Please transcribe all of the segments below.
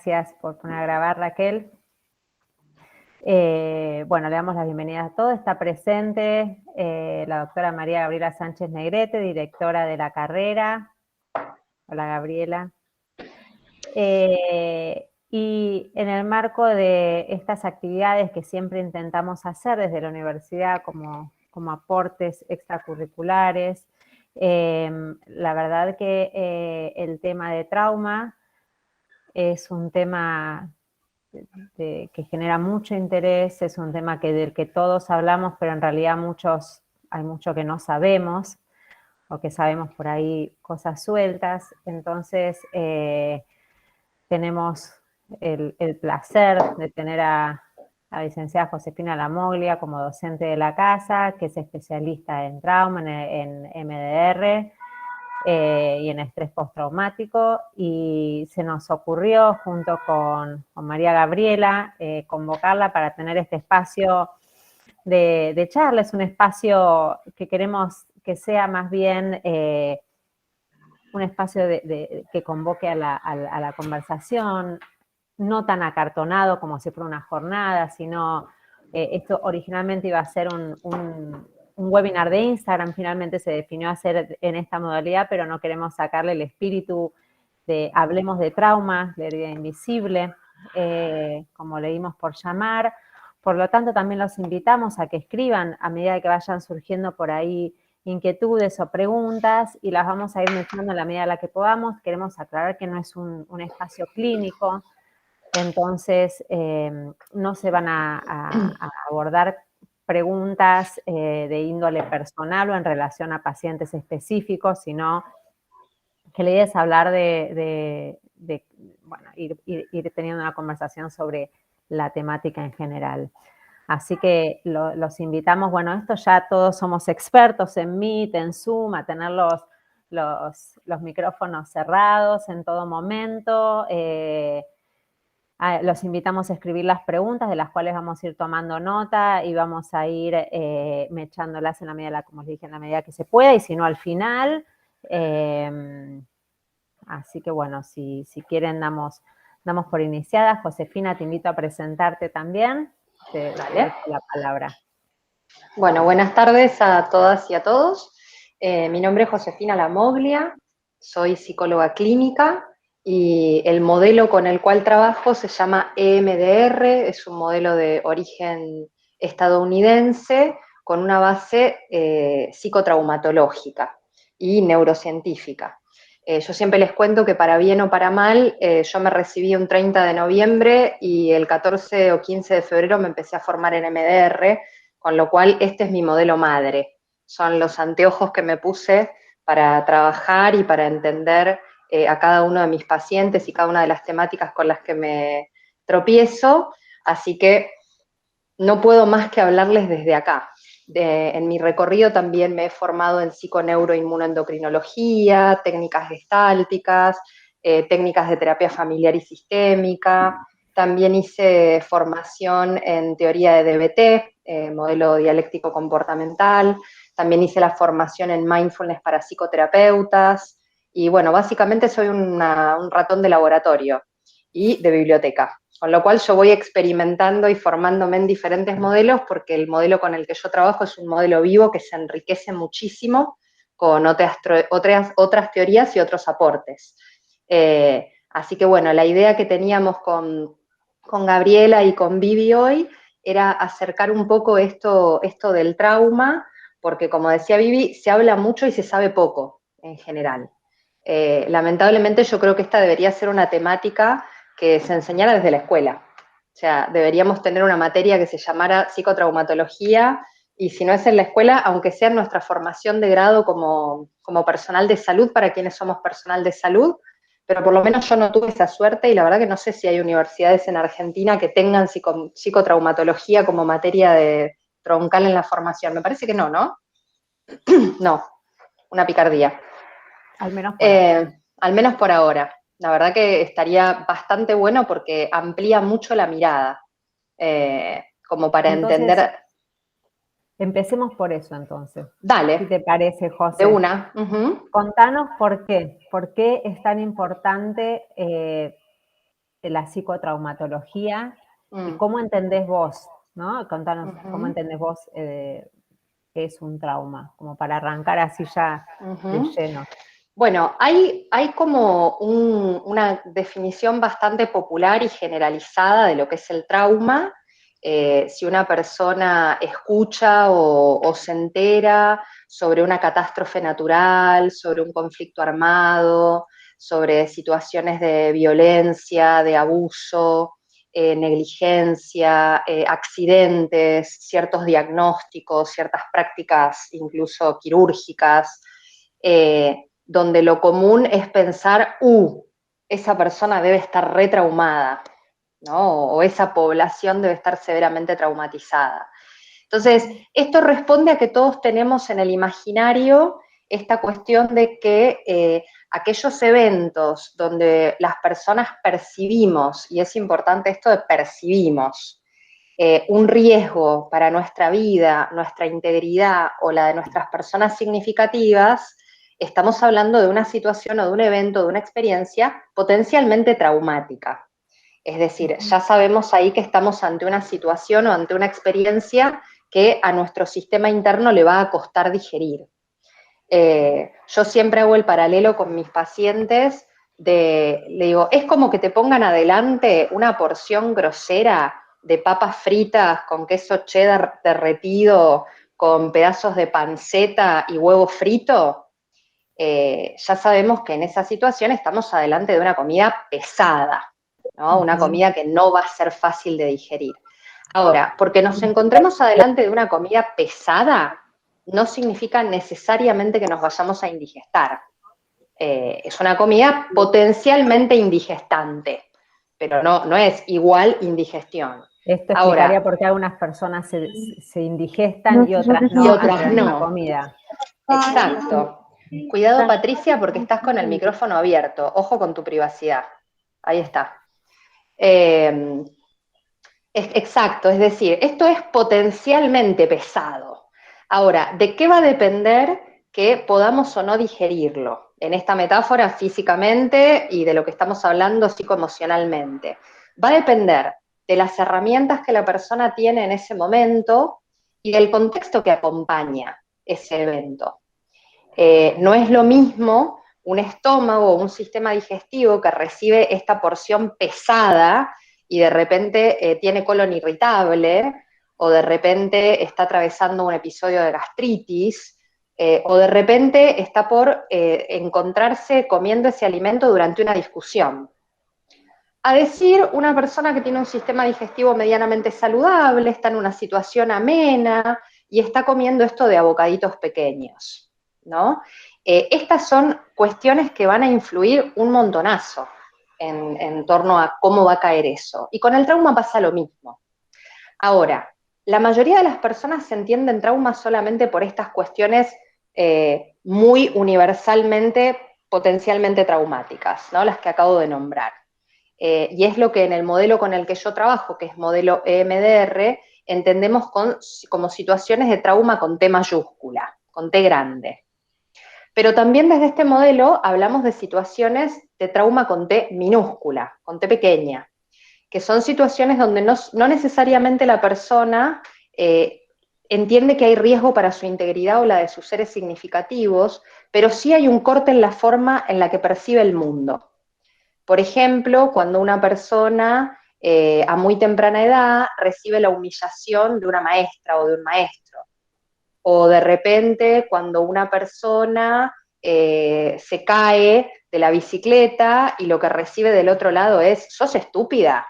gracias por poner a grabar, Raquel. Bueno, le damos la bienvenida a todos. Está presente la doctora María Gabriela Sánchez Negrete, directora de la carrera. Hola, Gabriela. Y en el marco de estas actividades que siempre intentamos hacer desde la universidad como aportes extracurriculares, la verdad que el tema de trauma es un tema que genera mucho interés, es un tema del que todos hablamos, pero en realidad hay mucho que no sabemos, o que sabemos por ahí cosas sueltas. Entonces, tenemos el placer de tener a la licenciada Josefina Lamoglia como docente de la casa, que es especialista en trauma, en MDR, y en estrés postraumático, y se nos ocurrió junto con María Gabriela convocarla para tener este espacio de charla. Es un espacio que queremos que sea más bien un espacio que convoque a la conversación, no tan acartonado como si fuera una jornada, sino esto originalmente iba a ser un webinar de Instagram, finalmente se definió hacer en esta modalidad, pero no queremos sacarle el espíritu de hablemos de trauma, de herida invisible, como le dimos por llamar. Por lo tanto, también los invitamos a que escriban a medida que vayan surgiendo por ahí inquietudes o preguntas, y las vamos a ir mezclando a la medida en la que podamos. Queremos aclarar que no es un espacio clínico, entonces no se van a abordar preguntas de índole personal o en relación a pacientes específicos, sino que la idea es hablar bueno, ir teniendo una conversación sobre la temática en general. Así que los invitamos, bueno, esto ya todos somos expertos en Meet, en Zoom, a tener los micrófonos cerrados en todo momento. Los invitamos a escribir las preguntas, de las cuales vamos a ir tomando nota y vamos a ir mechándolas en la medida, como les dije, en la medida que se pueda, y si no al final. Así que bueno, si quieren damos por iniciadas. Josefina, te invito a presentarte también. Te dejo la palabra. Bueno, buenas tardes a todas y a todos. Mi nombre es Josefina Lamoglia, soy psicóloga clínica y el modelo con el cual trabajo se llama EMDR, es un modelo de origen estadounidense con una base psicotraumatológica y neurocientífica. Yo siempre les cuento que para bien o para mal, yo me recibí un 30 de noviembre y el 14 o 15 de febrero me empecé a formar en MDR, con lo cual este es mi modelo madre. Son los anteojos que me puse para trabajar y para entender a cada uno de mis pacientes y cada una de las temáticas con las que me tropiezo, así que no puedo más que hablarles desde acá. En mi recorrido también me he formado en psiconeuroinmunoendocrinología, técnicas gestálticas, técnicas de terapia familiar y sistémica. También hice formación en teoría de DBT, modelo dialéctico comportamental. También hice la formación en mindfulness para psicoterapeutas. Y bueno, básicamente soy un ratón de laboratorio y de biblioteca. Con lo cual yo voy experimentando y formándome en diferentes modelos, porque el modelo con el que yo trabajo es un modelo vivo que se enriquece muchísimo con otras teorías y otros aportes. Así que bueno, la idea que teníamos con Gabriela y con Vivi hoy era acercar un poco esto del trauma, porque como decía Vivi, se habla mucho y se sabe poco en general. Lamentablemente yo creo que esta debería ser una temática que se enseñara desde la escuela. O sea, deberíamos tener una materia que se llamara psicotraumatología, y si no es en la escuela, aunque sea en nuestra formación de grado como personal de salud, para quienes somos personal de salud, pero por lo menos yo no tuve esa suerte, y la verdad que no sé si hay universidades en Argentina que tengan psicotraumatología como materia troncal en la formación. Me parece que no, ¿no? No, una picardía. Al menos por ahora. Al menos por ahora. La verdad que estaría bastante bueno porque amplía mucho la mirada, como para Entonces, entender. empecemos por eso entonces. Dale, Si te parece, de José. una. Contanos por qué. ¿Por qué es tan importante la psicotraumatología y Mm. cómo entendés vos, ¿no? Contanos cómo Ujú, entendés vos qué es un trauma, como para arrancar así ya de ujú. lleno. Bueno, hay como una definición bastante popular y generalizada de lo que es el trauma. Si una persona escucha o se entera sobre una catástrofe natural, sobre un conflicto armado, sobre situaciones de violencia, de abuso, negligencia, accidentes, ciertos diagnósticos, ciertas prácticas incluso quirúrgicas, donde lo común es pensar, esa persona debe estar retraumada, ¿no? O esa población debe estar severamente traumatizada. Entonces, esto responde a que todos tenemos en el imaginario esta cuestión de que aquellos eventos donde las personas percibimos, y es importante esto de percibimos, un riesgo para nuestra vida, nuestra integridad o la de nuestras personas significativas, estamos hablando de una situación o de un evento, de una experiencia potencialmente traumática. Es decir, ya sabemos ahí que estamos ante una situación o ante una experiencia que a nuestro sistema interno le va a costar digerir. Yo siempre hago el paralelo con mis pacientes le digo, es como que te pongan adelante una porción grosera de papas fritas con queso cheddar derretido, con pedazos de panceta y huevo frito. Ya sabemos que en esa situación estamos adelante de una comida pesada, ¿no? Una comida que no va a ser fácil de digerir. Ahora, porque nos encontremos adelante de una comida pesada, no significa necesariamente que nos vayamos a indigestar. Es una comida potencialmente indigestante, pero no es igual indigestión. Esto explicaría Ahora, por qué algunas personas se indigestan y otras y no ante otras la misma no. comida. Exacto. Cuidado, Patricia, porque estás con el micrófono abierto. Ojo con tu privacidad. Ahí está. Eh, exacto, es decir, esto es potencialmente pesado. Ahora, ¿de qué va a depender que podamos o no digerirlo? En esta metáfora, físicamente y de lo que estamos hablando psicoemocionalmente. Va a depender de las herramientas que la persona tiene en ese momento y del contexto que acompaña ese evento. No es lo mismo un estómago o un sistema digestivo que recibe esta porción pesada y de repente tiene colon irritable o de repente está atravesando un episodio de gastritis o de repente está por encontrarse comiendo ese alimento durante una discusión. A decir una persona que tiene un sistema digestivo medianamente saludable, está en una situación amena y está comiendo esto de a bocaditos pequeños, ¿no? Estas son cuestiones que van a influir un montonazo en torno a cómo va a caer eso. Y con el trauma pasa lo mismo. Ahora, la mayoría de las personas se entienden trauma solamente por estas cuestiones muy universalmente, potencialmente traumáticas, ¿no? Las que acabo de nombrar. Y es lo que en el modelo con el que yo trabajo, que es modelo EMDR, entendemos como situaciones de trauma con T mayúscula, con T grande. Pero también desde este modelo hablamos de situaciones de trauma con T minúscula, con T pequeña, que son situaciones donde no necesariamente la persona entiende que hay riesgo para su integridad o la de sus seres significativos, pero sí hay un corte en la forma en la que percibe el mundo. Por ejemplo, cuando una persona a muy temprana edad recibe la humillación de una maestra o de un maestro, o de repente cuando una persona se cae de la bicicleta y lo que recibe del otro lado es, sos estúpida.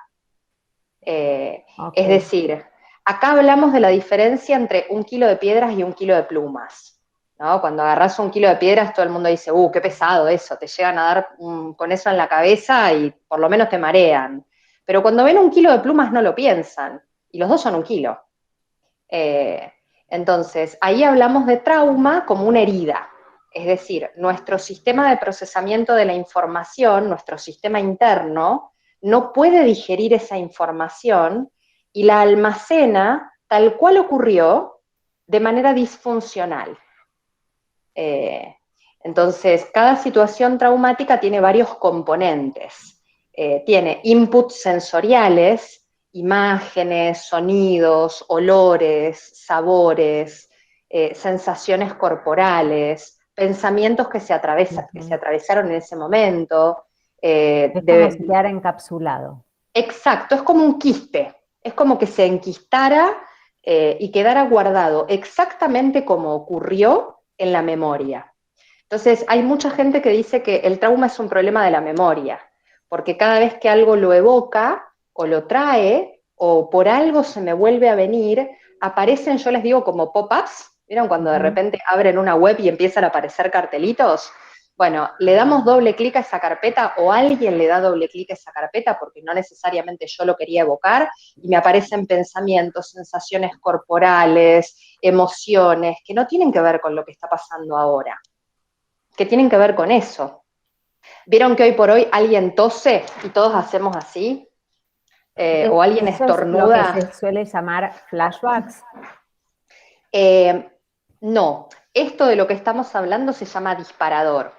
Es Ok. decir, acá hablamos de la diferencia entre 1 kilo de piedras y 1 kilo de plumas. ¿No? Cuando agarras 1 kilo de piedras, todo el mundo dice, qué pesado eso, te llegan a dar con eso en la cabeza y por lo menos te marean. Pero cuando ven 1 kilo de plumas no lo piensan, y los dos son 1 kilo. Eh, entonces, ahí hablamos de trauma como una herida. Es decir, nuestro sistema de procesamiento de la información, nuestro sistema interno, no puede digerir esa información y la almacena tal cual ocurrió de manera disfuncional. Eh, entonces, cada situación traumática tiene varios componentes. tiene inputs sensoriales, imágenes, sonidos, olores, sabores, sensaciones corporales, pensamientos que se atravesaron en ese momento. Es como si quedara encapsulado. Exacto, es como un quiste, es como que se enquistara y quedara guardado exactamente como ocurrió en la memoria. Entonces, hay mucha gente que dice que el trauma es un problema de la memoria, porque cada vez que algo lo evoca o lo trae o por algo se me vuelve a venir, aparecen, yo les digo, como pop-ups. ¿Vieron cuando de repente abren una web y empiezan a aparecer cartelitos? Bueno, le damos doble clic a esa carpeta o alguien le da doble clic a esa carpeta porque no necesariamente yo lo quería evocar y me aparecen pensamientos, sensaciones corporales, emociones que no tienen que ver con lo que está pasando ahora, que tienen que ver con eso. ¿Vieron que hoy por hoy alguien tose y todos hacemos así? O alguien ¿Eso es lo que estornuda. se suele llamar flashbacks? No, esto de lo que estamos hablando se llama disparador.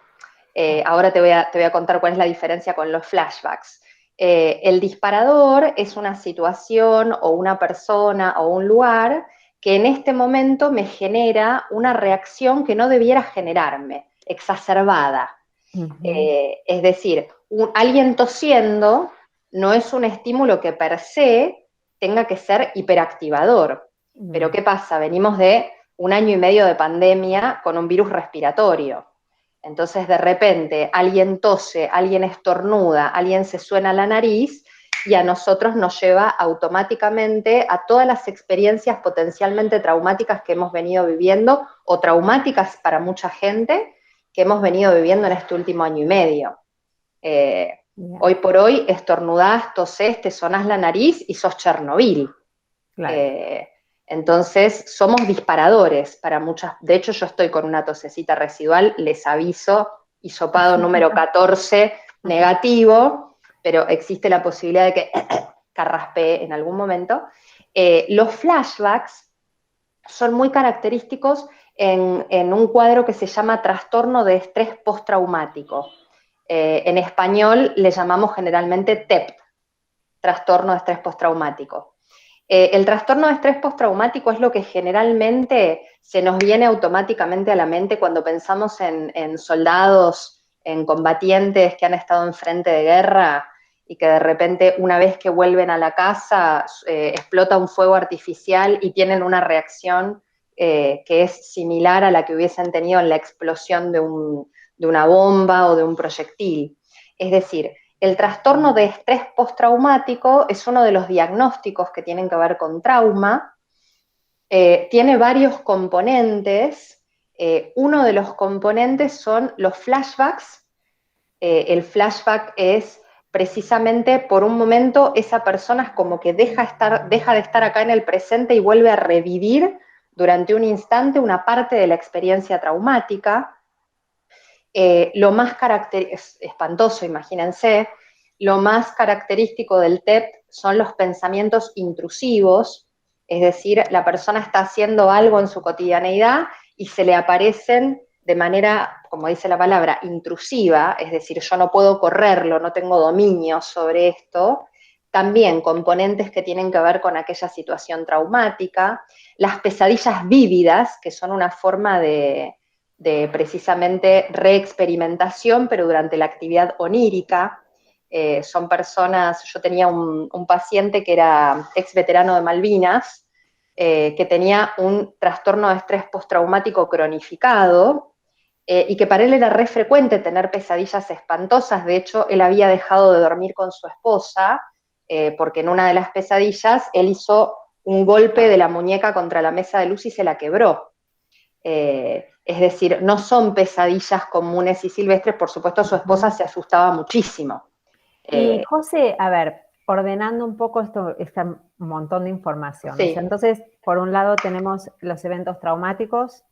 Ahora te voy a contar cuál es la diferencia con los flashbacks. El disparador es una situación o una persona o un lugar que en este momento me genera una reacción que no debiera generarme, exacerbada. Es decir, alguien tosiendo no es un estímulo que per se tenga que ser hiperactivador. Pero ¿qué pasa? Venimos de 1 año y medio de pandemia con un virus respiratorio. Entonces, de repente, alguien tose, alguien estornuda, alguien se suena la nariz y a nosotros nos lleva automáticamente a todas las experiencias potencialmente traumáticas que hemos venido viviendo o traumáticas para mucha gente que hemos venido viviendo en este último 1 año y medio. Hoy por hoy estornudás, tosés, te sonás la nariz y sos Chernobyl. Claro. Entonces, somos disparadores para muchas. De hecho, yo estoy con una tosecita residual, les aviso, hisopado número 14 negativo, pero existe la posibilidad de que carraspee en algún momento. Los flashbacks son muy característicos en un cuadro que se llama trastorno de estrés postraumático. En español le llamamos generalmente TEP, trastorno de estrés postraumático. El trastorno de estrés postraumático es lo que generalmente se nos viene automáticamente a la mente cuando pensamos en soldados, en combatientes que han estado en frente de guerra y que de repente una vez que vuelven a la casa explota un fuego artificial y tienen una reacción que es similar a la que hubiesen tenido en la explosión de una bomba o de un proyectil. Es decir, el trastorno de estrés postraumático es uno de los diagnósticos que tienen que ver con trauma. Tiene varios componentes. Uno de los componentes son los flashbacks. El flashback es precisamente por un momento esa persona es como que deja de estar acá en el presente y vuelve a revivir durante un instante una parte de la experiencia traumática. Lo más es espantoso, imagínense, lo más característico del TEP son los pensamientos intrusivos, es decir, la persona está haciendo algo en su cotidianeidad y se le aparecen de manera, como dice la palabra, intrusiva, es decir, yo no puedo correrlo, no tengo dominio sobre esto. También componentes que tienen que ver con aquella situación traumática, las pesadillas vívidas, que son una forma de precisamente reexperimentación, pero durante la actividad onírica. Son personas, yo tenía un paciente que era ex veterano de Malvinas, que tenía un trastorno de estrés postraumático cronificado, y que para él era re frecuente tener pesadillas espantosas. De hecho, él había dejado de dormir con su esposa, porque en una de las pesadillas él hizo un golpe de la muñeca contra la mesa de luz y se la quebró. Es decir, no son pesadillas comunes y silvestres. Por supuesto, su esposa se asustaba muchísimo. Y José, a ver, ordenando un poco este montón de información. Sí. O sea, entonces, por un lado tenemos los eventos traumáticos,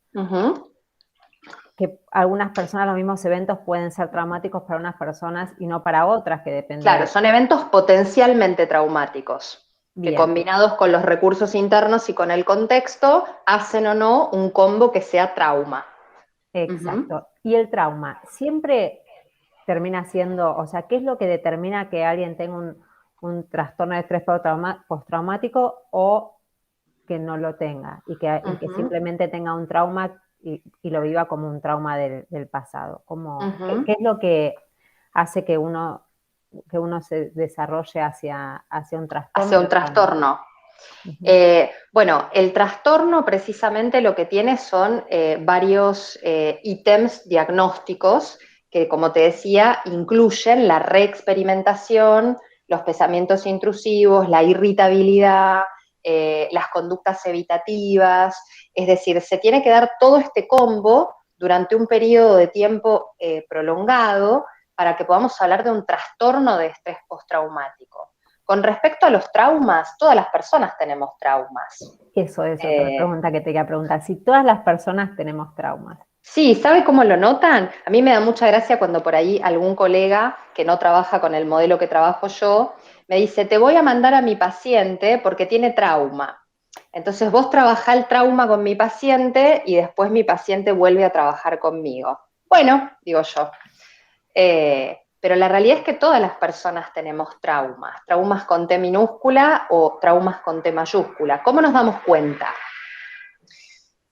que algunas personas, los mismos eventos pueden ser traumáticos para unas personas y no para otras, que depende. Claro, son eventos potencialmente traumáticos. Bien. Que combinados con los recursos internos y con el contexto, hacen o no un combo que sea trauma. Exacto. Y el trauma, siempre termina siendo, o sea, qué es lo que determina que alguien tenga un trastorno de estrés postraumático o que no lo tenga y que simplemente tenga un trauma y lo viva como un trauma del pasado? ¿Qué es lo que hace que uno se desarrolle hacia un trastorno? Hacia un trastorno. Bueno, el trastorno precisamente lo que tiene son varios ítems diagnósticos que, como te decía, incluyen la reexperimentación, los pensamientos intrusivos, la irritabilidad, las conductas evitativas. Es decir, se tiene que dar todo este combo durante un periodo de tiempo prolongado para que podamos hablar de un trastorno de estrés postraumático. Con respecto a los traumas, todas las personas tenemos traumas. Eso es otra pregunta que te quería preguntar. Si todas las personas tenemos traumas. Sí, ¿sabe cómo lo notan? A mí me da mucha gracia cuando por ahí algún colega que no trabaja con el modelo que trabajo yo, me dice, te voy a mandar a mi paciente porque tiene trauma. Entonces vos trabajá el trauma con mi paciente y después mi paciente vuelve a trabajar conmigo. Bueno, digo yo. Pero la realidad es que todas las personas tenemos traumas con T minúscula o traumas con T mayúscula. ¿Cómo nos damos cuenta?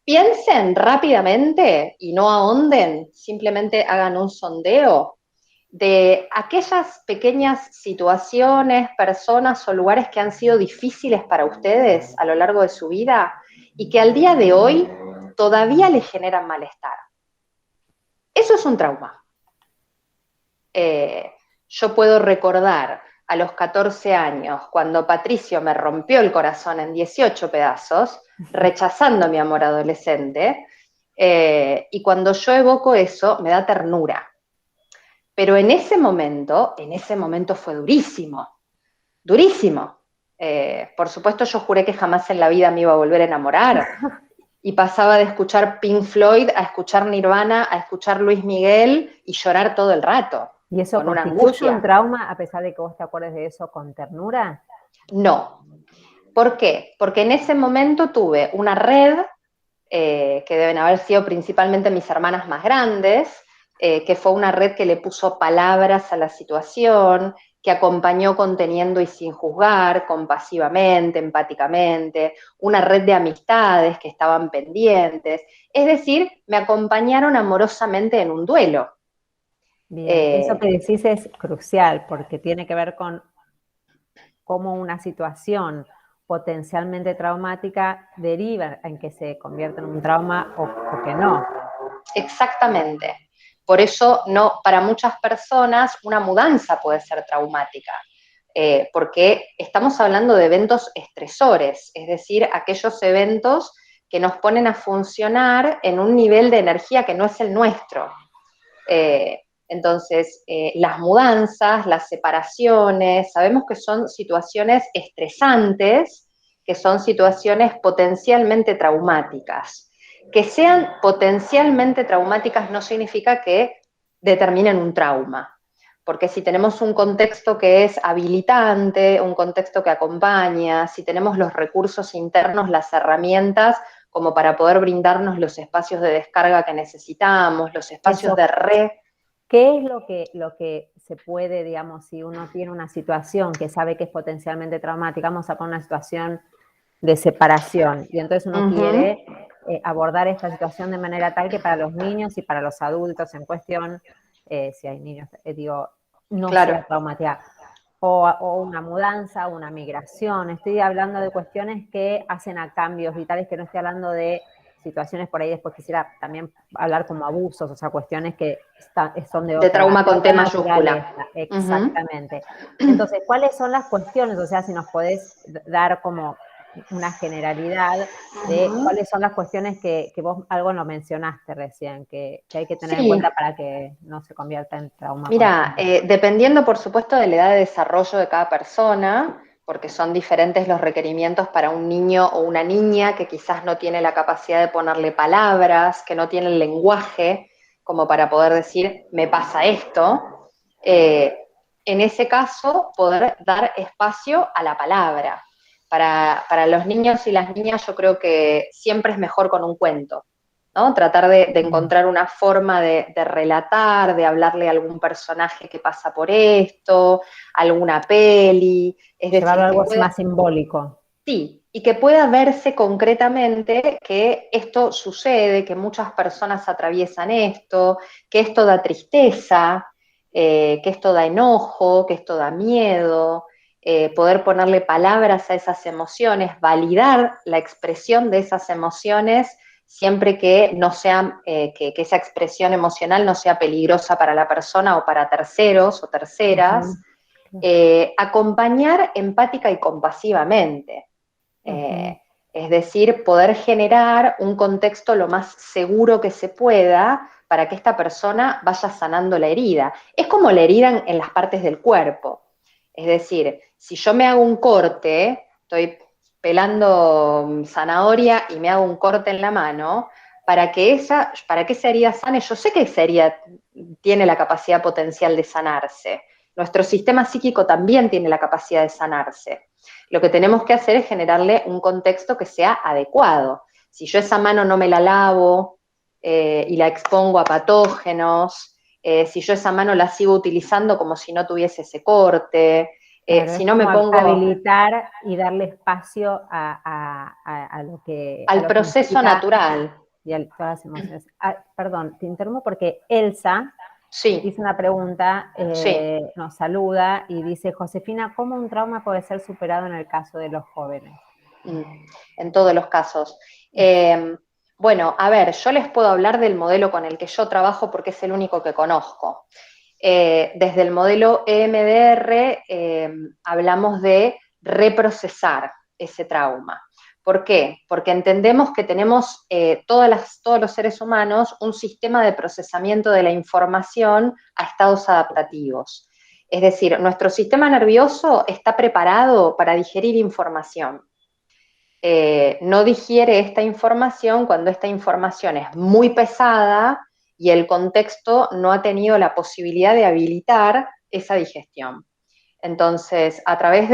Piensen rápidamente y no ahonden, simplemente hagan un sondeo de aquellas pequeñas situaciones, personas o lugares que han sido difíciles para ustedes a lo largo de su vida y que al día de hoy todavía les generan malestar. Eso es un trauma. Yo puedo recordar a los 14 años, cuando Patricio me rompió el corazón en 18 pedazos, rechazando mi amor adolescente, y cuando yo evoco eso, me da ternura. Pero en ese momento fue durísimo, durísimo. Por supuesto, yo juré que jamás en la vida me iba a volver a enamorar, y pasaba de escuchar Pink Floyd a escuchar Nirvana, a escuchar Luis Miguel, y llorar todo el rato. ¿Y eso con una constituye angustia. un trauma a pesar de que vos te acuerdes de eso con ternura? No. ¿Por qué? Porque en ese momento tuve una red, que deben haber sido principalmente mis hermanas más grandes, que fue una red que le puso palabras a la situación, que acompañó conteniendo y sin juzgar, compasivamente, empáticamente, una red de amistades que estaban pendientes, es decir, me acompañaron amorosamente en un duelo. Bien, eso que decís es crucial porque tiene que ver con cómo una situación potencialmente traumática deriva en que se convierta en un trauma o que no. Exactamente. Por eso, no, para muchas personas una mudanza puede ser traumática, porque estamos hablando de eventos estresores, es decir, aquellos eventos que nos ponen a funcionar en un nivel de energía que no es el nuestro. Entonces, las mudanzas, las separaciones, sabemos que son situaciones estresantes, que son situaciones potencialmente traumáticas. Que sean potencialmente traumáticas no significa que determinen un trauma, porque si tenemos un contexto que es habilitante, un contexto que acompaña, si tenemos los recursos internos, las herramientas como para poder brindarnos los espacios de descarga que necesitamos, los espacios de ¿Qué es lo que se puede, digamos, si uno tiene una situación que sabe que es potencialmente traumática? Vamos a poner una situación de separación y entonces uno quiere abordar esta situación de manera tal que para los niños y para los adultos en cuestión, si hay niños, no sea traumática. O una mudanza, una migración. Estoy hablando de cuestiones que hacen a cambios vitales, que no estoy hablando de situaciones por ahí. Después quisiera también hablar como abusos, o sea, cuestiones que son de otra trauma con T mayúscula. Exactamente. Entonces, ¿cuáles son las cuestiones? O sea, si nos podés dar como una generalidad de cuáles son las cuestiones que vos algo lo mencionaste recién, que hay que tener en cuenta para que no se convierta en trauma. Mira, dependiendo por supuesto de la edad de desarrollo de cada persona, porque son diferentes los requerimientos para un niño o una niña que quizás no tiene la capacidad de ponerle palabras, que no tiene el lenguaje como para poder decir, me pasa esto. En ese caso, poder dar espacio a la palabra. Para los niños y las niñas yo creo que siempre es mejor con un cuento. ¿no? Tratar de encontrar una forma de relatar, de hablarle a algún personaje que pasa por esto, alguna peli, es Llevarlo decir, a que algo pueda, más simbólico. sí, y que pueda verse concretamente que esto sucede, que muchas personas atraviesan esto, que esto da tristeza, que esto da enojo, que esto da miedo, poder ponerle palabras a esas emociones, validar la expresión de esas emociones siempre que no sea, que esa expresión emocional no sea peligrosa para la persona o para terceros o terceras, acompañar empática y compasivamente. Eh, es decir, poder generar un contexto lo más seguro que se pueda para que esta persona vaya sanando la herida. Es como la herida en las partes del cuerpo. Es decir, si yo me hago un corte, estoy pelando zanahoria y me hago un corte en la mano, para que esa herida sane, yo sé que esa herida tiene la capacidad potencial de sanarse. Nuestro sistema psíquico también tiene la capacidad de sanarse. Lo que tenemos que hacer es generarle un contexto que sea adecuado. Si yo esa mano no me la lavo y la expongo a patógenos, si yo esa mano la sigo utilizando como si no tuviese ese corte, Claro, si es no me como pongo habilitar y darle espacio a al lo que proceso implica natural. y a todas las emociones. Ah, perdón, te interrumpo porque Elsa Sí, hizo una pregunta, sí. nos saluda y dice, Josefina, ¿cómo un trauma puede ser superado en el caso de los jóvenes? En todos los casos. Bueno, a ver, yo les puedo hablar del modelo con el que yo trabajo porque es el único que conozco. Desde el modelo EMDR hablamos de reprocesar ese trauma. ¿Por qué? Porque entendemos que tenemos todos los seres humanos un sistema de procesamiento de la información a estados adaptativos. Es decir, nuestro sistema nervioso está preparado para digerir información. No digiere esta información cuando esta información es muy pesada y el contexto no ha tenido la posibilidad de habilitar esa digestión. Entonces, a través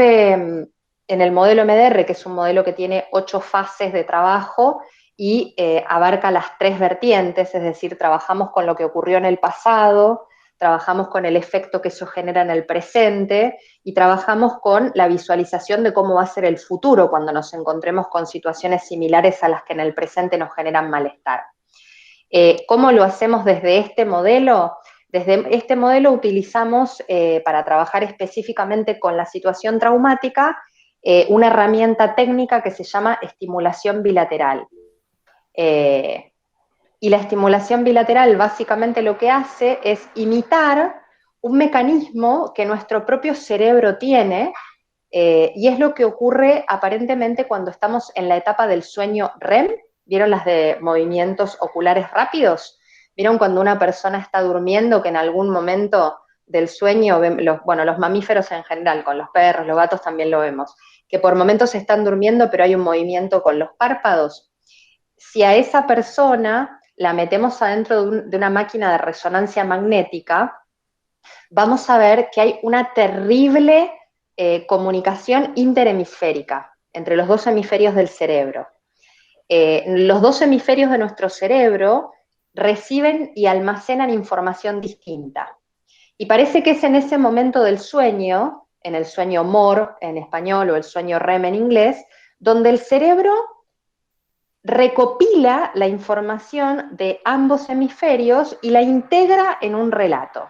en el modelo MDR, que es un modelo que tiene 8 fases de trabajo y abarca las 3 vertientes, es decir, trabajamos con lo que ocurrió en el pasado, trabajamos con el efecto que eso genera en el presente y trabajamos con la visualización de cómo va a ser el futuro cuando nos encontremos con situaciones similares a las que en el presente nos generan malestar. ¿Cómo lo hacemos desde este modelo? Desde este modelo utilizamos para trabajar específicamente con la situación traumática una herramienta técnica que se llama estimulación bilateral. Y la estimulación bilateral básicamente lo que hace es imitar un mecanismo que nuestro propio cerebro tiene y es lo que ocurre aparentemente cuando estamos en la etapa del sueño REM. ¿Vieron las de movimientos oculares rápidos? ¿Vieron cuando una persona está durmiendo que en algún momento del sueño, los mamíferos en general, con los perros, los gatos también lo vemos, que por momentos están durmiendo pero hay un movimiento con los párpados? Si a esa persona la metemos adentro de una máquina de resonancia magnética, vamos a ver que hay una terrible comunicación interhemisférica entre los dos hemisferios del cerebro. Los dos hemisferios de nuestro cerebro reciben y almacenan información distinta. Y parece que es en ese momento del sueño, en el sueño MOR en español o el sueño REM en inglés, donde el cerebro recopila la información de ambos hemisferios y la integra en un relato.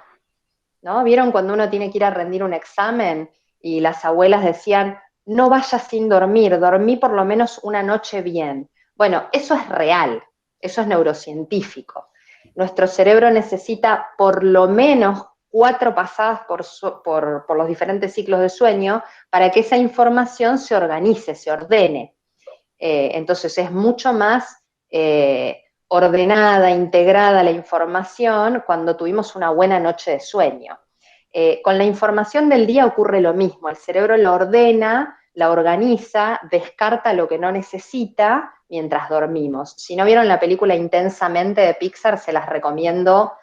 ¿No? ¿Vieron cuando uno tiene que ir a rendir un examen y las abuelas decían, no vayas sin dormir, dormí por lo menos una noche bien? Bueno, eso es real, eso es neurocientífico. Nuestro cerebro necesita por lo menos 4 pasadas por los diferentes ciclos de sueño para que esa información se organice, se ordene. Entonces es mucho más ordenada, integrada la información cuando tuvimos una buena noche de sueño. Con la información del día ocurre lo mismo, el cerebro la ordena, la organiza, descarta lo que no necesita mientras dormimos. Si no vieron la película Intensamente de Pixar, se las recomiendo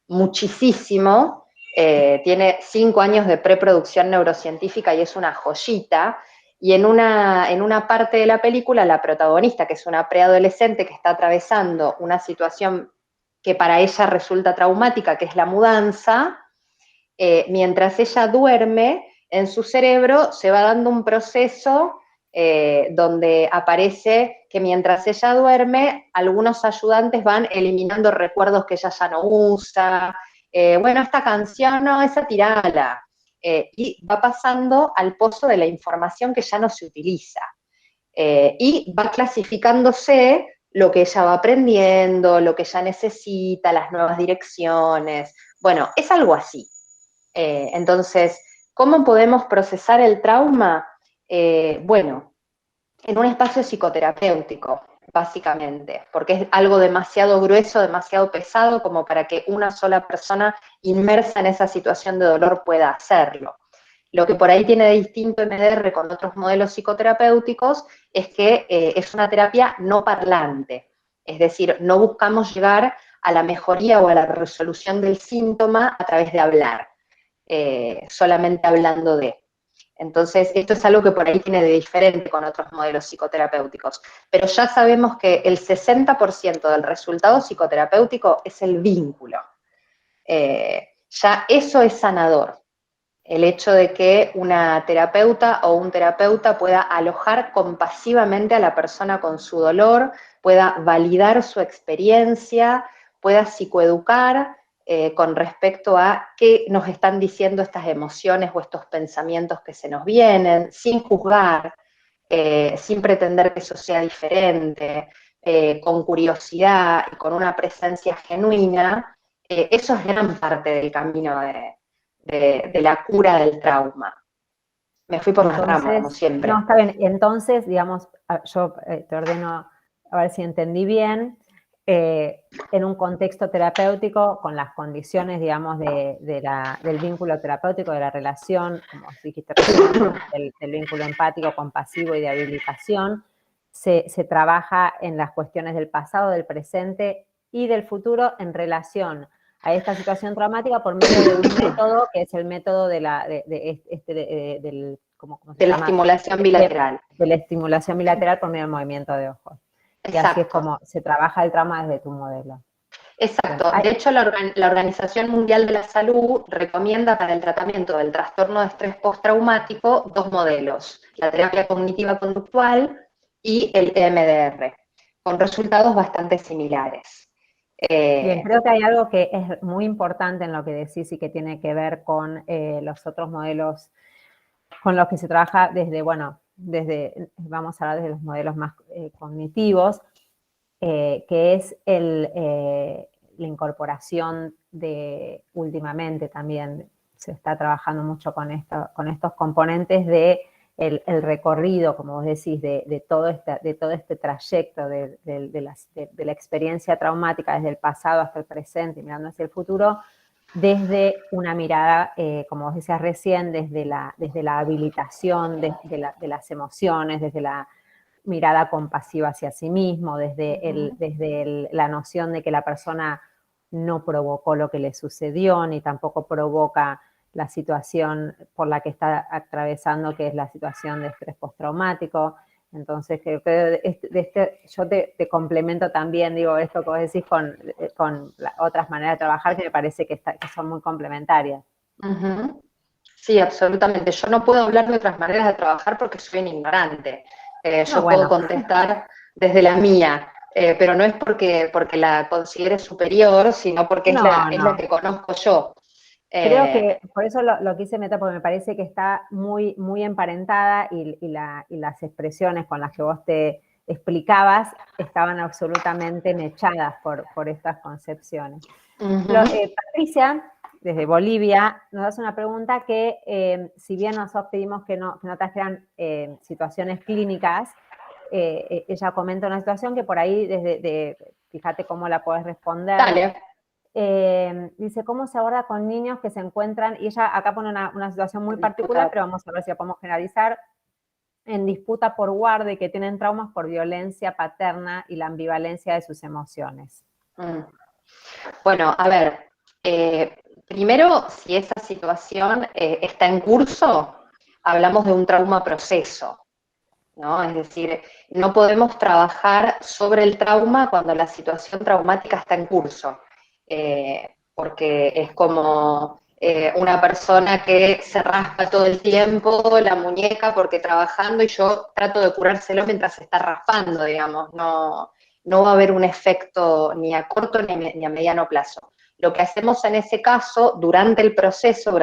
muchísimo. Tiene 5 años de preproducción neurocientífica y es una joyita. Y en una parte de la película, la protagonista, que es una preadolescente que está atravesando una situación que para ella resulta traumática, que es la mudanza, mientras ella duerme, en su cerebro se va dando un proceso donde aparece que mientras ella duerme, algunos ayudantes van eliminando recuerdos que ella ya no usa. Bueno, esta canción, no, esa tirala. Y va pasando al pozo de la información que ya no se utiliza. Y va clasificándose lo que ella va aprendiendo, lo que ella necesita, las nuevas direcciones. Bueno, es algo así. Entonces, ¿cómo podemos procesar el trauma? Bueno, en un espacio psicoterapéutico, básicamente, porque es algo demasiado grueso, demasiado pesado como para que una sola persona inmersa en esa situación de dolor pueda hacerlo. Lo que por ahí tiene de distinto MDR con otros modelos psicoterapéuticos es que es una terapia no parlante, es decir, no buscamos llegar a la mejoría o a la resolución del síntoma a través de hablar, solamente hablando de. Entonces, esto es algo que por ahí tiene de diferente con otros modelos psicoterapéuticos. Pero ya sabemos que el 60% del resultado psicoterapéutico es el vínculo. Ya eso es sanador. El hecho de que una terapeuta o un terapeuta pueda alojar compasivamente a la persona con su dolor, pueda validar su experiencia, pueda psicoeducar con respecto a qué nos están diciendo estas emociones o estos pensamientos que se nos vienen, sin juzgar, sin pretender que eso sea diferente, con curiosidad y con una presencia genuina, eso es gran parte del camino de la cura del trauma. Me fui por las ramas, como Entonces, no, siempre. está bien. Entonces, digamos, yo te ordeno, a ver si entendí bien, en un contexto terapéutico, con las condiciones, digamos, del vínculo terapéutico, de la relación, como dijiste recién, del vínculo empático, compasivo y de habilitación, se trabaja en las cuestiones del pasado, del presente y del futuro en relación a esta situación traumática por medio de un método que es el método del, ¿cómo se De la llama? estimulación bilateral. De la estimulación bilateral por medio del movimiento de ojos. Y así es Exacto. como se trabaja el trauma desde tu modelo. Exacto. Bien. De hecho, la Organización Mundial de la Salud recomienda para el tratamiento del trastorno de estrés postraumático dos modelos, la terapia cognitiva conductual y el EMDR, con resultados bastante similares. Bien, creo que hay algo que es muy importante en lo que decís y que tiene que ver con los otros modelos con los que se trabaja desde, bueno, vamos a hablar desde los modelos más cognitivos, que es la incorporación últimamente también se está trabajando mucho con estos componentes de el recorrido, como vos decís, de todo este trayecto de la experiencia traumática desde el pasado hasta el presente, mirando hacia el futuro, desde una mirada, como vos decías recién, desde la habilitación de las emociones, desde la mirada compasiva hacia sí mismo, desde la noción de que la persona no provocó lo que le sucedió, ni tampoco provoca la situación por la que está atravesando, que es la situación de estrés postraumático. Entonces, creo que yo te complemento también, digo, esto que vos decís con otras maneras de trabajar que me parece que son muy complementarias. Uh-huh. Sí, absolutamente. Yo no puedo hablar de otras maneras de trabajar porque soy un ignorante. No, Yo puedo bueno, contestar desde la mía, pero no es porque la considere superior, sino porque es no, la no. que conozco yo. Creo Eh, que por eso lo quise meter, porque me parece que está muy, muy emparentada y las expresiones con las que vos te explicabas estaban absolutamente mechadas por estas concepciones. uh-huh. Patricia, desde Bolivia, nos hace una pregunta que, si bien nosotros pedimos que no trajeran situaciones clínicas, ella comenta una situación que por ahí, fíjate cómo la podés responder. Dale. Dice, ¿cómo se aborda con niños que se encuentran? Y ella acá pone una situación muy particular, pero vamos a ver si la podemos generalizar, en disputa por guardia y que tienen traumas por violencia paterna y la ambivalencia de sus emociones. Bueno, a ver, primero, si esa situación está en curso, hablamos de un trauma proceso. ¿no? Es decir, no podemos trabajar sobre el trauma cuando la situación traumática está en curso, porque es como una persona que se raspa todo el tiempo la muñeca porque trabajando y yo trato de curárselo mientras se está raspando, digamos, no va a haber un efecto ni a corto ni a mediano plazo. Lo que hacemos en ese caso, durante el proceso,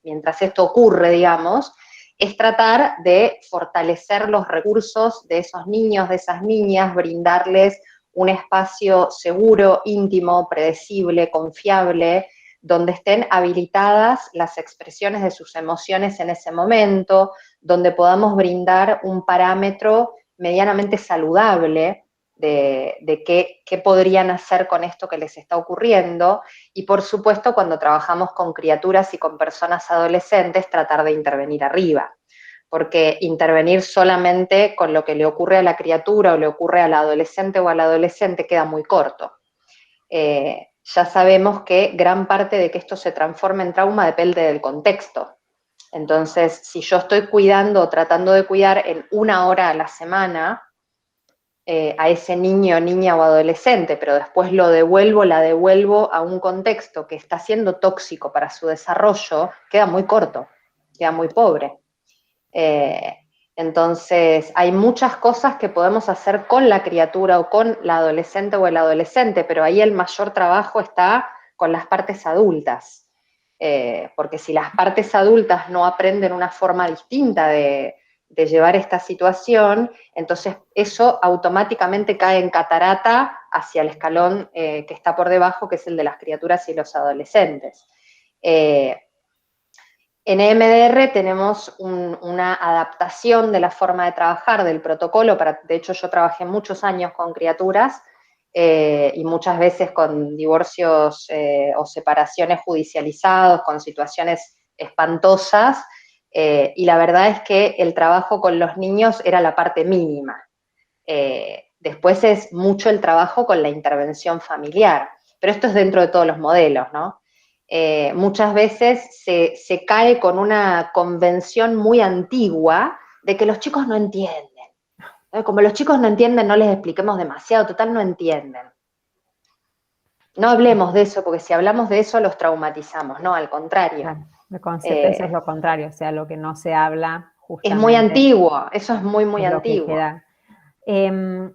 mientras esto ocurre, digamos, es tratar de fortalecer los recursos de esos niños, de esas niñas, brindarles un espacio seguro, íntimo, predecible, confiable, donde estén habilitadas las expresiones de sus emociones en ese momento, donde podamos brindar un parámetro medianamente saludable de qué podrían hacer con esto que les está ocurriendo. Y por supuesto, cuando trabajamos con criaturas y con personas adolescentes, tratar de intervenir arriba, porque intervenir solamente con lo que le ocurre a la criatura o le ocurre al adolescente o al adolescente queda muy corto. Ya sabemos que gran parte de que esto se transforme en trauma depende del contexto. Entonces, si yo estoy cuidando o tratando de cuidar en 1 hora a la semana a ese niño, niña o adolescente, pero después la devuelvo a un contexto que está siendo tóxico para su desarrollo, queda muy corto, queda muy pobre. Entonces, hay muchas cosas que podemos hacer con la criatura o con la adolescente o el adolescente, pero ahí el mayor trabajo está con las partes adultas. Porque si las partes adultas no aprenden una forma distinta de llevar esta situación, entonces eso automáticamente cae en catarata hacia el escalón que está por debajo, que es el de las criaturas y los adolescentes. En EMDR tenemos una adaptación de la forma de trabajar del protocolo, de hecho yo trabajé muchos años con criaturas y muchas veces con divorcios o separaciones judicializados, con situaciones espantosas, y la verdad es que el trabajo con los niños era la parte mínima. Después es mucho el trabajo con la intervención familiar, pero esto es dentro de todos los modelos, ¿no? Muchas veces se cae con una convención muy antigua de que los chicos no entienden. Como los chicos no entienden, no les expliquemos demasiado, total no entienden. No hablemos de eso, porque si hablamos de eso los traumatizamos, no, al contrario. Claro, el concepto eso es lo contrario, o sea, lo que no se habla justamente. Es muy antiguo, eso es muy, muy es antiguo. Lo que queda.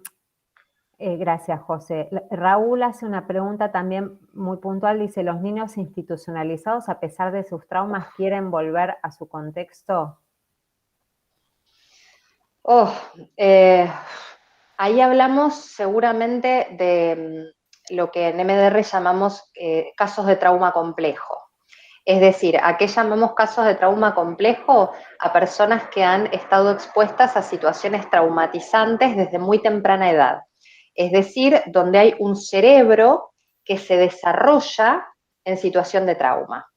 Gracias, José. Raúl hace una pregunta también muy puntual, dice, ¿los niños institucionalizados a pesar de sus traumas quieren volver a su contexto? Ahí hablamos seguramente de lo que en MDR llamamos casos de trauma complejo. Es decir, ¿a qué llamamos casos de trauma complejo? A personas que han estado expuestas a situaciones traumatizantes desde muy temprana edad. Es decir, donde hay un cerebro que se desarrolla en situación de trauma.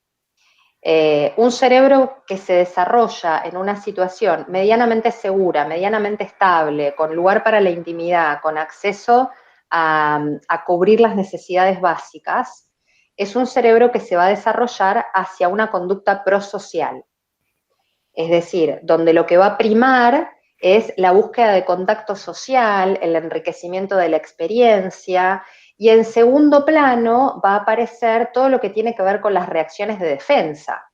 Un cerebro que se desarrolla en una situación medianamente segura, medianamente estable, con lugar para la intimidad, con acceso a cubrir las necesidades básicas, es un cerebro que se va a desarrollar hacia una conducta prosocial. Es decir, donde lo que va a primar es la búsqueda de contacto social, el enriquecimiento de la experiencia, y en segundo plano va a aparecer todo lo que tiene que ver con las reacciones de defensa,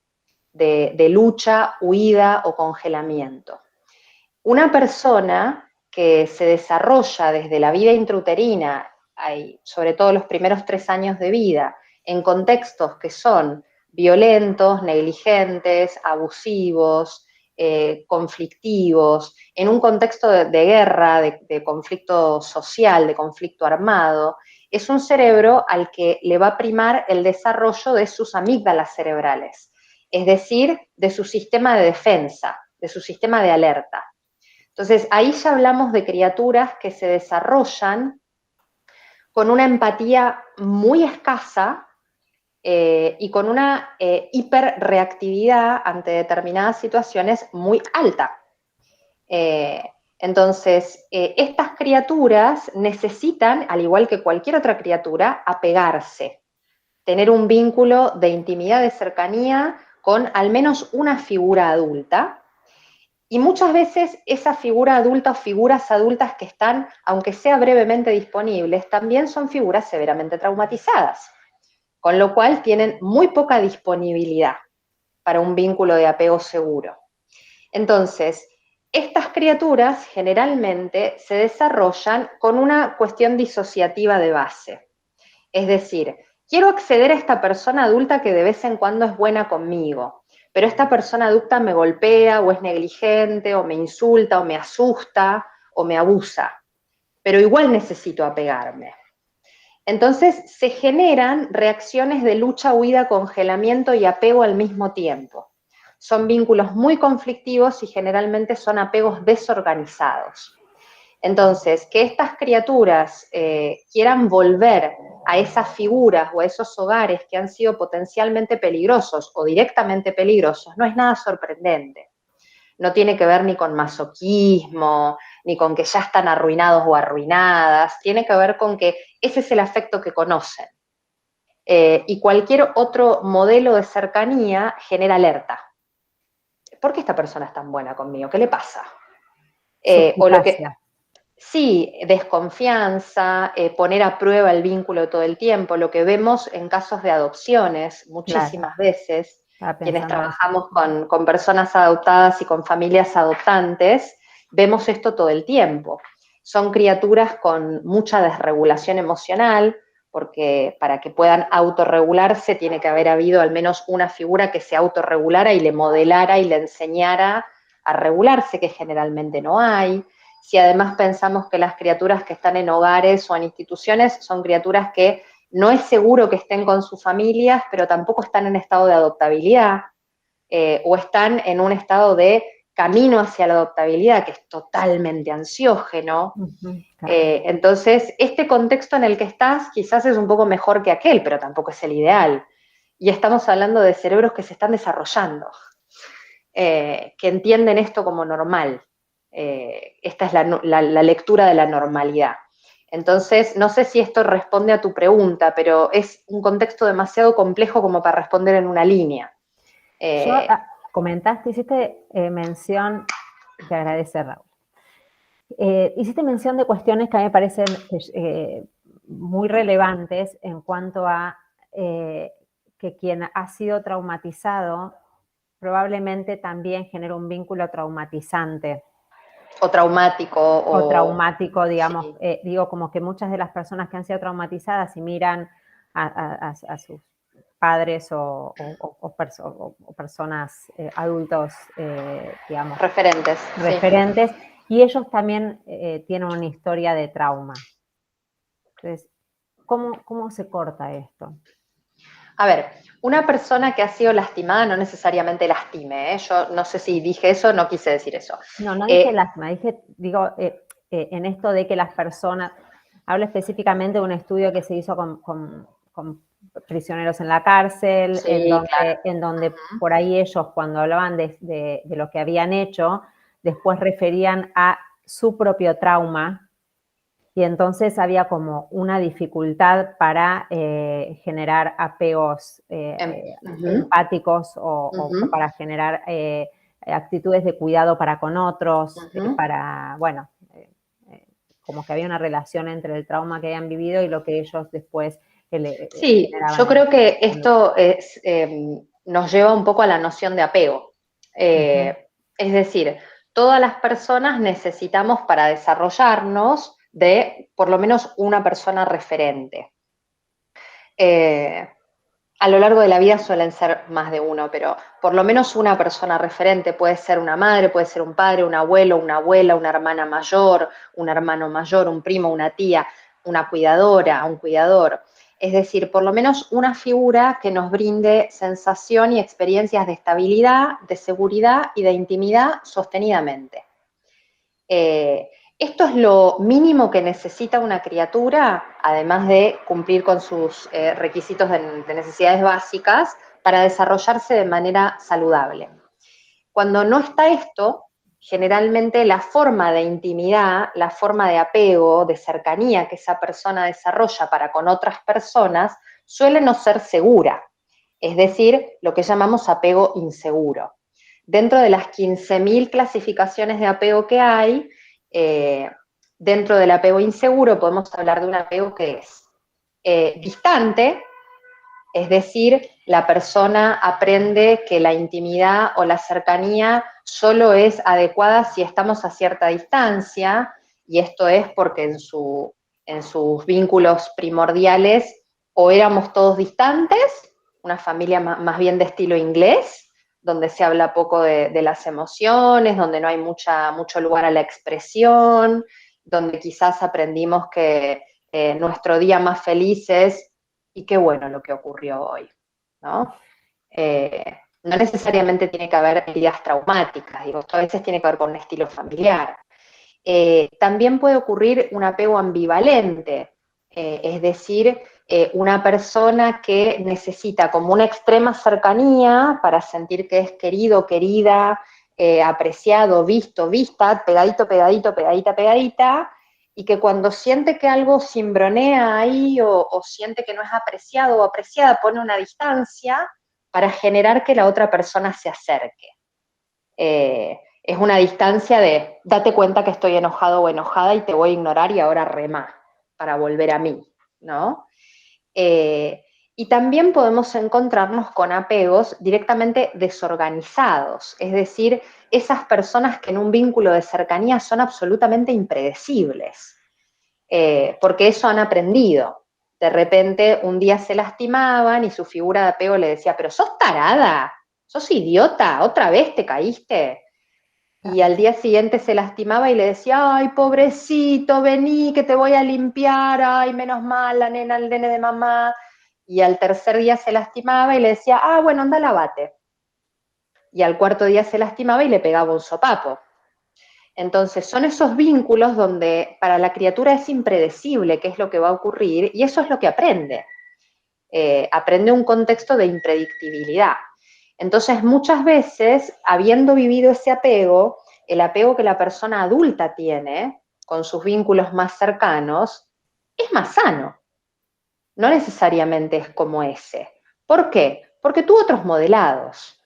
de lucha, huida o congelamiento. Una persona que se desarrolla desde la vida intrauterina, sobre todo los primeros 3 años de vida, en contextos que son violentos, negligentes, abusivos, conflictivos, en un contexto de guerra, de conflicto social, de conflicto armado, es un cerebro al que le va a primar el desarrollo de sus amígdalas cerebrales, es decir, de su sistema de defensa, de su sistema de alerta. Entonces, ahí ya hablamos de criaturas que se desarrollan con una empatía muy escasa y con una hiperreactividad ante determinadas situaciones muy alta. Entonces, estas criaturas necesitan, al igual que cualquier otra criatura, apegarse, tener un vínculo de intimidad, de cercanía con al menos una figura adulta. Y muchas veces esa figura adulta o figuras adultas que están, aunque sea brevemente disponibles, también son figuras severamente traumatizadas, con lo cual tienen muy poca disponibilidad para un vínculo de apego seguro. Entonces, estas criaturas generalmente se desarrollan con una cuestión disociativa de base. Es decir, quiero acceder a esta persona adulta que de vez en cuando es buena conmigo, pero esta persona adulta me golpea o es negligente o me insulta o me asusta o me abusa, pero igual necesito apegarme. Entonces se generan reacciones de lucha, huida, congelamiento y apego al mismo tiempo. Son vínculos muy conflictivos y generalmente son apegos desorganizados. Entonces, que estas criaturas quieran volver a esas figuras o a esos hogares que han sido potencialmente peligrosos o directamente peligrosos no es nada sorprendente. No tiene que ver ni con masoquismo, ni con que ya están arruinados o arruinadas, tiene que ver con que ese es el afecto que conocen. Y cualquier otro modelo de cercanía genera alerta. ¿Por qué esta persona es tan buena conmigo? ¿Qué le pasa? O lo que, sí, desconfianza, poner a prueba el vínculo todo el tiempo, lo que vemos en casos de adopciones muchísimas veces, quienes trabajamos con personas adoptadas y con familias adoptantes, vemos esto todo el tiempo. Son criaturas con mucha desregulación emocional, porque para que puedan autorregularse tiene que haber habido al menos una figura que se autorregulara y le modelara y le enseñara a regularse, que generalmente no hay. Si además pensamos que las criaturas que están en hogares o en instituciones son criaturas que no es seguro que estén con sus familias, pero tampoco están en estado de adoptabilidad, o están en un estado de camino hacia la adoptabilidad, que es totalmente ansiógeno. Entonces, este contexto en el que estás quizás es un poco mejor que aquel, pero tampoco es el ideal. Y estamos hablando de cerebros que se están desarrollando, que entienden esto como normal. Esta es la lectura de la normalidad. Entonces, no sé si esto responde a tu pregunta, pero es un contexto demasiado complejo como para responder en una línea. Comentaste, hiciste mención, te agradece Raúl, hiciste mención de cuestiones que a mí me parecen muy relevantes en cuanto a que quien ha sido traumatizado probablemente también genera un vínculo traumatizante. O traumático. O traumático, digamos. Sí. Digo, como que muchas de las personas que han sido traumatizadas y miran a sus padres o personas adultos, digamos. Referentes. Referentes, sí. Y ellos también tienen una historia de trauma. Entonces, ¿cómo se corta esto? A ver, una persona que ha sido lastimada no necesariamente lastime, ¿eh? Yo no sé si dije eso, no quise decir eso. No dije lástima, digo, en esto de que las personas, hablo específicamente de un estudio que se hizo con prisioneros en la cárcel, sí, en donde por ahí ellos cuando hablaban de lo que habían hecho, después referían a su propio trauma, y entonces había como una dificultad para generar apegos empáticos o para generar actitudes de cuidado para con otros, para, bueno, como que había una relación entre el trauma que habían vivido y lo que ellos después sí, yo creo que esto nos lleva un poco a la noción de apego. Es decir, todas las personas necesitamos para desarrollarnos de por lo menos una persona referente. A lo largo de la vida suelen ser más de uno, pero por lo menos una persona referente puede ser una madre, puede ser un padre, un abuelo, una abuela, una hermana mayor, un hermano mayor, un primo, una tía, una cuidadora, un cuidador. Es decir, por lo menos una figura que nos brinde sensación y experiencias de estabilidad, de seguridad y de intimidad sostenidamente. Esto es lo mínimo que necesita una criatura, además de cumplir con sus requisitos de necesidades básicas, para desarrollarse de manera saludable. Cuando no está esto, generalmente la forma de intimidad, la forma de apego, de cercanía que esa persona desarrolla para con otras personas, suele no ser segura, es decir, lo que llamamos apego inseguro. dentro de las 15.000 clasificaciones de apego que hay, dentro del apego inseguro podemos hablar de un apego que es distante, es decir, la persona aprende que la intimidad o la cercanía solo es adecuada si estamos a cierta distancia, y esto es porque en sus vínculos primordiales o éramos todos distantes, una familia más bien de estilo inglés, donde se habla poco de las emociones, donde no hay mucho lugar a la expresión, donde quizás aprendimos que nuestro día más feliz es y qué bueno lo que ocurrió hoy, ¿no? No necesariamente tiene que haber heridas traumáticas, digo, esto a veces tiene que ver con un estilo familiar. También puede ocurrir un apego ambivalente, es decir, una persona que necesita como una extrema cercanía para sentir que es querido, querida, apreciado, visto, vista, pegadito, pegadito, pegadita, pegadita, y que cuando siente que algo cimbronea ahí o siente que no es apreciado o apreciada, pone una distancia para generar que la otra persona se acerque. Es una distancia de date cuenta que estoy enojado o enojada y te voy a ignorar y ahora rema para volver a mí, ¿no? Y también podemos encontrarnos con apegos directamente desorganizados, es decir, esas personas que en un vínculo de cercanía son absolutamente impredecibles, porque eso han aprendido. De repente un día se lastimaban y su figura de apego le decía, pero sos tarada, sos idiota, otra vez te caíste. Y al día siguiente se lastimaba y le decía, ay, pobrecito, vení, que te voy a limpiar, ay, menos mal, la nena, el nene de mamá. Y al tercer día se lastimaba y le decía, ah, bueno, anda, lavate. Y al cuarto día se lastimaba y le pegaba un sopapo. Entonces, son esos vínculos donde para la criatura es impredecible qué es lo que va a ocurrir, y eso es lo que aprende. Aprende un contexto de impredictibilidad. Entonces, muchas veces, habiendo vivido ese apego, el apego que la persona adulta tiene con sus vínculos más cercanos, es más sano. No necesariamente es como ese. ¿Por qué? Porque tuvo otros modelados,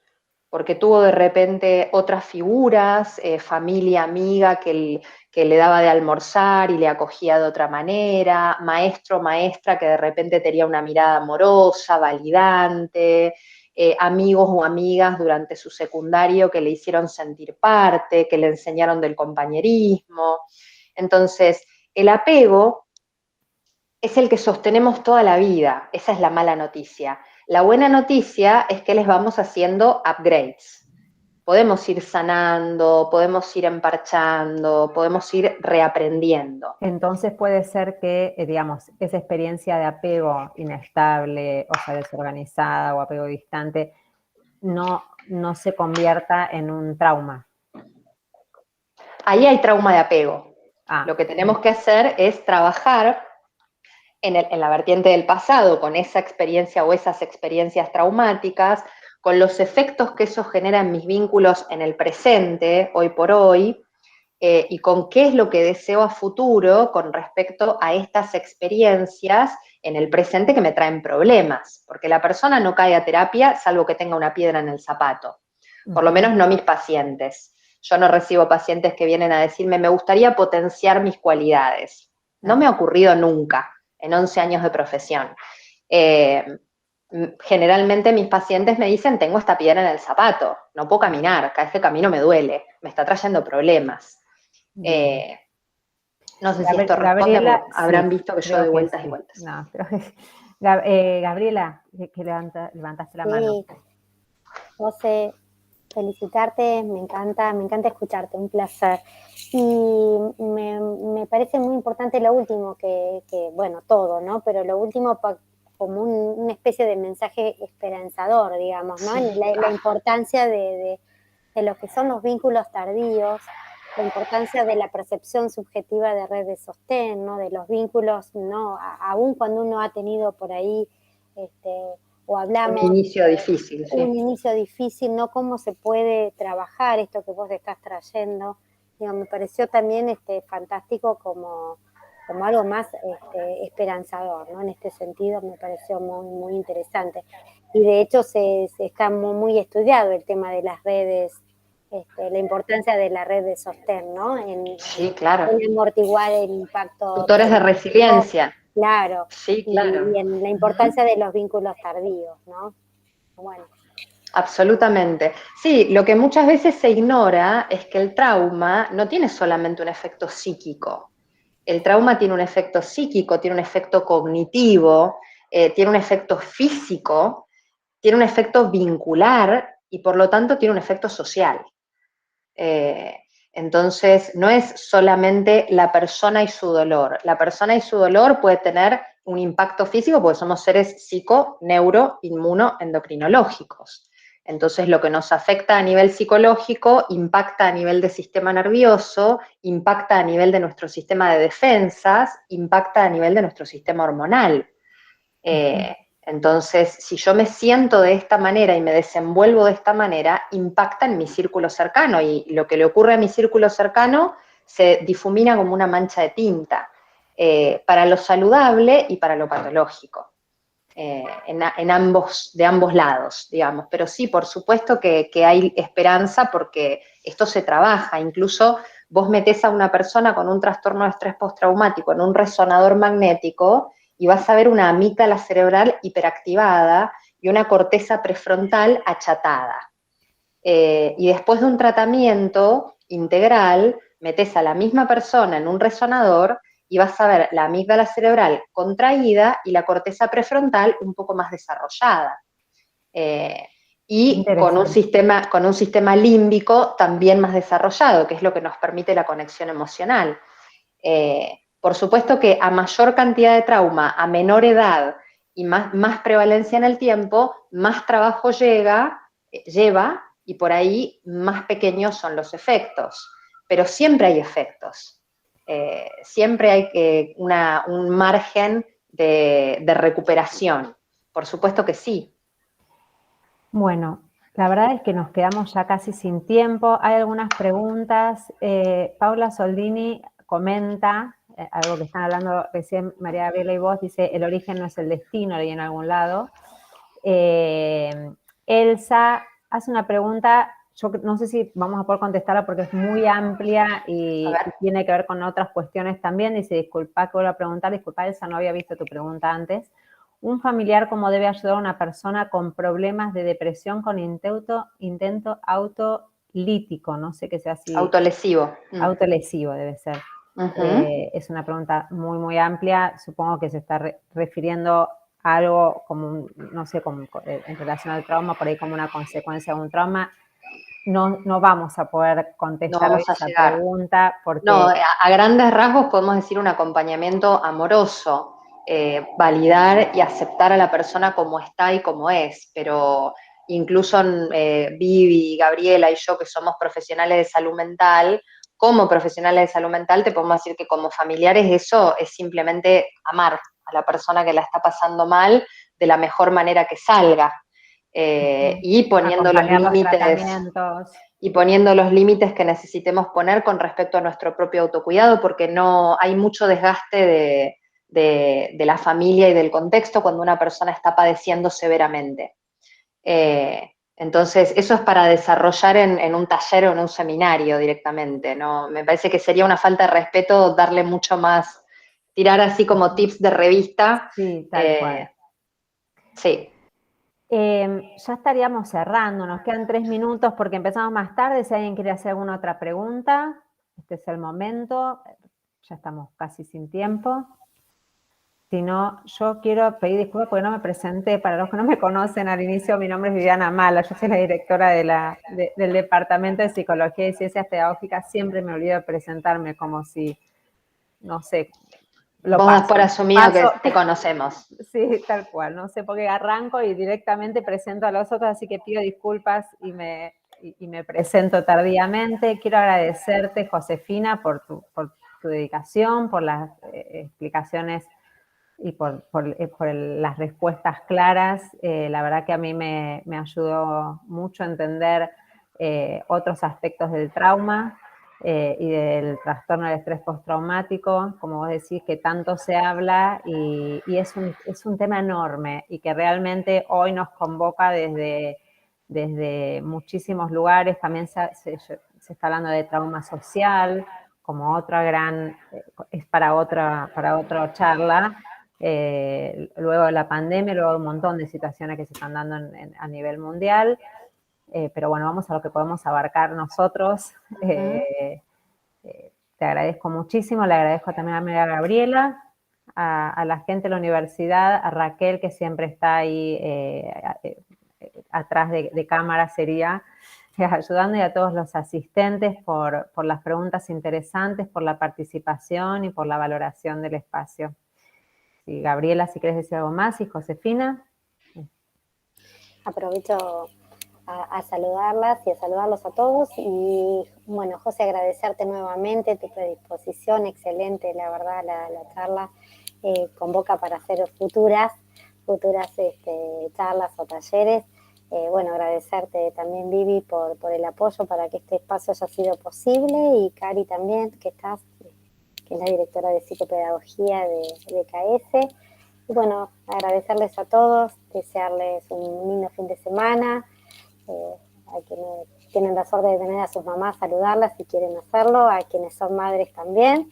porque tuvo de repente otras figuras, familia, amiga que le daba de almorzar y le acogía de otra manera, maestro, maestra que de repente tenía una mirada amorosa, validante, amigos o amigas durante su secundario que le hicieron sentir parte, que le enseñaron del compañerismo. Entonces, el apego es el que sostenemos toda la vida. Esa es la mala noticia. La buena noticia es que les vamos haciendo upgrades. Podemos ir sanando, podemos ir emparchando, podemos ir reaprendiendo. Entonces puede ser que, digamos, esa experiencia de apego inestable, o sea, desorganizada o apego distante, no se convierta en un trauma. Ahí hay trauma de apego. Ah. Lo que tenemos que hacer es trabajar en la vertiente del pasado, con esa experiencia o esas experiencias traumáticas, con los efectos que eso genera en mis vínculos en el presente, hoy por hoy, y con qué es lo que deseo a futuro con respecto a estas experiencias en el presente que me traen problemas, porque la persona no cae a terapia salvo que tenga una piedra en el zapato, por lo menos no mis pacientes. Yo no recibo pacientes que vienen a decirme, me gustaría potenciar mis cualidades. No me ha ocurrido nunca en 11 años de profesión. Generalmente mis pacientes me dicen, tengo esta piedra en el zapato, no puedo caminar, cada vez que camino me duele, me está trayendo problemas. No sé si esto responde, porque habrán visto que yo doy vueltas y vueltas. No, Gabriela, que levantaste la mano. José, felicitarte, me encanta escucharte, un placer. Y me parece muy importante lo último, que bueno, todo, ¿no? Pero lo último como una especie de mensaje esperanzador, digamos, ¿no? Sí. La importancia de lo que son los vínculos tardíos, la importancia de la percepción subjetiva de red de sostén, ¿no? De los vínculos, ¿no? Aún cuando uno ha tenido por ahí, o hablamos... Un inicio difícil, sí. Un inicio difícil, ¿no? Cómo se puede trabajar esto que vos estás trayendo. Digo, me pareció también fantástico como algo más esperanzador, ¿no? En este sentido me pareció muy, muy interesante. Y de hecho se está muy estudiado el tema de las redes la importancia de la red de sostén, ¿no? Sí, claro. En amortiguar el impacto. Tutores de resiliencia. Claro. Sí, claro. Y en la importancia de los vínculos tardíos, ¿no? Bueno. Absolutamente. Sí, lo que muchas veces se ignora es que el trauma no tiene solamente un efecto psíquico. El trauma tiene un efecto psíquico, tiene un efecto cognitivo, tiene un efecto físico, tiene un efecto vincular y por lo tanto tiene un efecto social. Entonces, no es solamente la persona y su dolor. La persona y su dolor puede tener un impacto físico porque somos seres psico, neuro, inmuno, endocrinológicos. Entonces, lo que nos afecta a nivel psicológico impacta a nivel de sistema nervioso, impacta a nivel de nuestro sistema de defensas, impacta a nivel de nuestro sistema hormonal. Entonces, si yo me siento de esta manera y me desenvuelvo de esta manera, impacta en mi círculo cercano y lo que le ocurre a mi círculo cercano se difumina como una mancha de tinta, para lo saludable y para lo patológico, de ambos lados, digamos. Pero sí, por supuesto que hay esperanza porque esto se trabaja. Incluso vos metés a una persona con un trastorno de estrés postraumático en un resonador magnético y vas a ver una amígdala cerebral hiperactivada y una corteza prefrontal achatada. Y después de un tratamiento integral, metes a la misma persona en un resonador y vas a ver la amígdala cerebral contraída y la corteza prefrontal un poco más desarrollada. Y con un sistema límbico también más desarrollado, que es lo que nos permite la conexión emocional. Por supuesto que a mayor cantidad de trauma, a menor edad y más prevalencia en el tiempo, más trabajo lleva y por ahí más pequeños son los efectos. Pero siempre hay efectos. Siempre hay un margen de recuperación. Por supuesto que sí. Bueno, la verdad es que nos quedamos ya casi sin tiempo. Hay algunas preguntas. Paula Soldini comenta, algo que están hablando recién María Gabriela y vos, dice, el origen no es el destino, leí en algún lado. Elsa hace una pregunta, yo no sé si vamos a poder contestarla porque es muy amplia y tiene que ver con otras cuestiones también. Dice, disculpa que vuelvo a preguntar, disculpa Elsa, no había visto tu pregunta antes. ¿Un familiar cómo debe ayudar a una persona con problemas de depresión con intento autolítico? No sé qué sea así. Autolesivo. Autolesivo debe ser. Es una pregunta muy, muy amplia. Supongo que se está refiriendo a algo como, no sé, en relación al trauma, por ahí como una consecuencia de un trauma. No vamos a poder contestar hoy esa pregunta porque... No, a grandes rasgos podemos decir un acompañamiento amoroso, validar y aceptar a la persona como está y como es, pero incluso Vivi, Gabriela y yo, que somos profesionales de salud mental, como profesionales de salud mental te podemos decir que como familiares eso es simplemente amar a la persona que la está pasando mal de la mejor manera que salga, y poniendo los límites. Y poniendo los límites que necesitemos poner con respecto a nuestro propio autocuidado, porque no hay mucho desgaste de la familia y del contexto cuando una persona está padeciendo severamente. Entonces, eso es para desarrollar en un taller o en un seminario directamente, ¿no? Me parece que sería una falta de respeto darle mucho más, tirar así como tips de revista. Sí, tal cual. Sí. Ya estaríamos cerrando, nos quedan 3 minutos porque empezamos más tarde. Si alguien quiere hacer alguna otra pregunta, este es el momento. Ya estamos casi sin tiempo. Si no, yo quiero pedir disculpas porque no me presenté. Para los que no me conocen, al inicio mi nombre es Viviana Mala, yo soy la directora del Departamento de Psicología y Ciencias Pedagógicas. Siempre me olvido de presentarme como si, no sé, Vos das por asumido que te conocemos. Sí, tal cual, no sé, porque arranco y directamente presento a los otros, así que pido disculpas y me presento tardíamente. Quiero agradecerte, Josefina, por tu dedicación, por las explicaciones y por las respuestas claras. La verdad que a mí me ayudó mucho a entender otros aspectos del trauma y del trastorno del estrés postraumático, como vos decís, que tanto se habla y es un tema enorme y que realmente hoy nos convoca desde desde muchísimos lugares. También se está hablando de trauma social, como otra gran, es para otra charla. Luego de la pandemia, luego de un montón de situaciones que se están dando a nivel mundial. Pero bueno, vamos a lo que podemos abarcar nosotros. Te agradezco muchísimo, le agradezco también a María Gabriela, a la gente de la universidad, a Raquel, que siempre está ahí atrás de cámara, sería, ayudando, y a todos los asistentes por las preguntas interesantes, por la participación y por la valoración del espacio. Y Gabriela, si quieres decir algo más, y Josefina. Aprovecho a saludarlas y a saludarlos a todos. Y bueno, José, agradecerte nuevamente tu predisposición, excelente, la verdad, la charla convoca para hacer futuras charlas o talleres. Bueno, agradecerte también, Vivi, por el apoyo para que este espacio haya sido posible, y Cari también, que es la directora de psicopedagogía de KS. Y bueno, agradecerles a todos, desearles un lindo fin de semana. A quienes tienen la suerte de tener a sus mamás, saludarlas si quieren hacerlo, a quienes son madres también.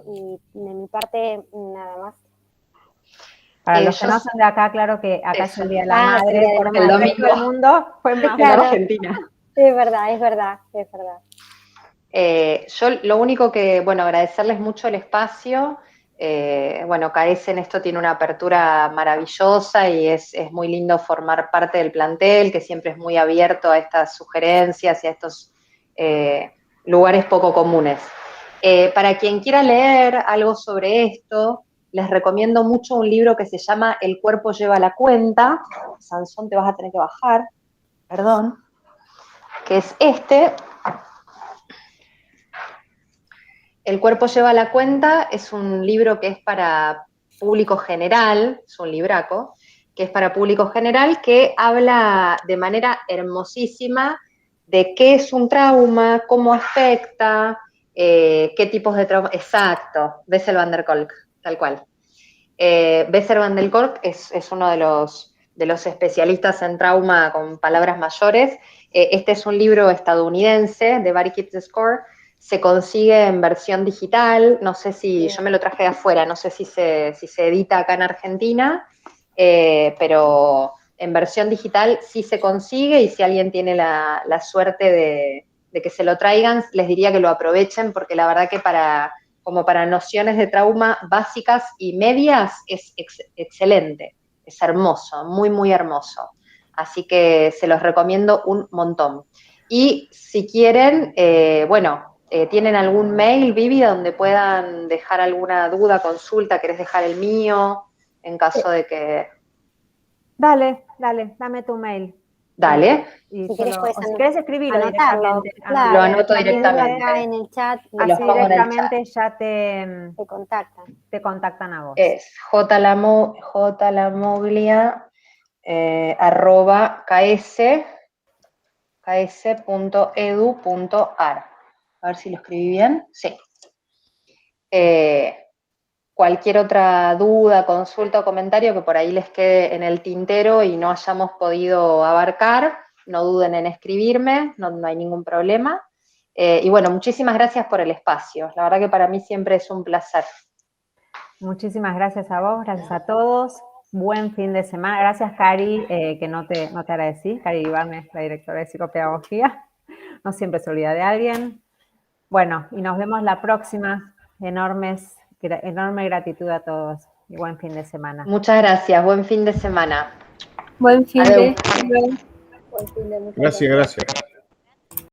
Y de mi parte, nada más. Para los que no son de acá, claro que acá es el Día de la Madre, sí, por el domingo del mundo fue más en Argentina. Es verdad. Yo lo único que, bueno, agradecerles mucho el espacio. Bueno, KS en esto tiene una apertura maravillosa y es muy lindo formar parte del plantel, que siempre es muy abierto a estas sugerencias y a estos lugares poco comunes. Para quien quiera leer algo sobre esto, les recomiendo mucho un libro que se llama El cuerpo lleva la cuenta. Sansón, te vas a tener que bajar, perdón, que es este. El cuerpo lleva la cuenta es un libro que es para público general, es un libraco, que es para público general, que habla de manera hermosísima de qué es un trauma, cómo afecta, qué tipos de trauma. Exacto, Bessel van der Kolk, tal cual. Bessel van der Kolk es uno de los especialistas en trauma con palabras mayores. Este es un libro estadounidense de Barry Kipps-Score. Se consigue en versión digital, no sé si, yo me lo traje de afuera, no sé si se edita acá en Argentina, pero en versión digital sí se consigue, y si alguien tiene la suerte de que se lo traigan, les diría que lo aprovechen, porque la verdad que como para nociones de trauma básicas y medias es excelente, es hermoso, muy, muy hermoso. Así que se los recomiendo un montón. Y si quieren, ¿tienen algún mail, Vivi, donde puedan dejar alguna duda, consulta? ¿Querés dejar el mío en caso de que...? Dale, dame tu mail. Dale. Y si querés escribirlo anotarlo, directamente. claro, lo anoto directamente. Acá en el chat. Así directamente ya te contactan. Te contactan a vos. Es jlamoglia ks.edu.ar. A ver si lo escribí bien. Sí. Cualquier otra duda, consulta o comentario que por ahí les quede en el tintero y no hayamos podido abarcar, no duden en escribirme, no hay ningún problema. Y bueno, muchísimas gracias por el espacio. La verdad que para mí siempre es un placer. Muchísimas gracias a vos, gracias a todos. Buen fin de semana. Gracias, Cari, que no te agradecí. Cari Ibarnes, la directora de psicopedagogía. No siempre se olvida de alguien. Bueno, y nos vemos la próxima. Enorme gratitud a todos y buen fin de semana. Muchas gracias, buen fin de semana. Buen fin de semana. Buen fin de semana. Gracias.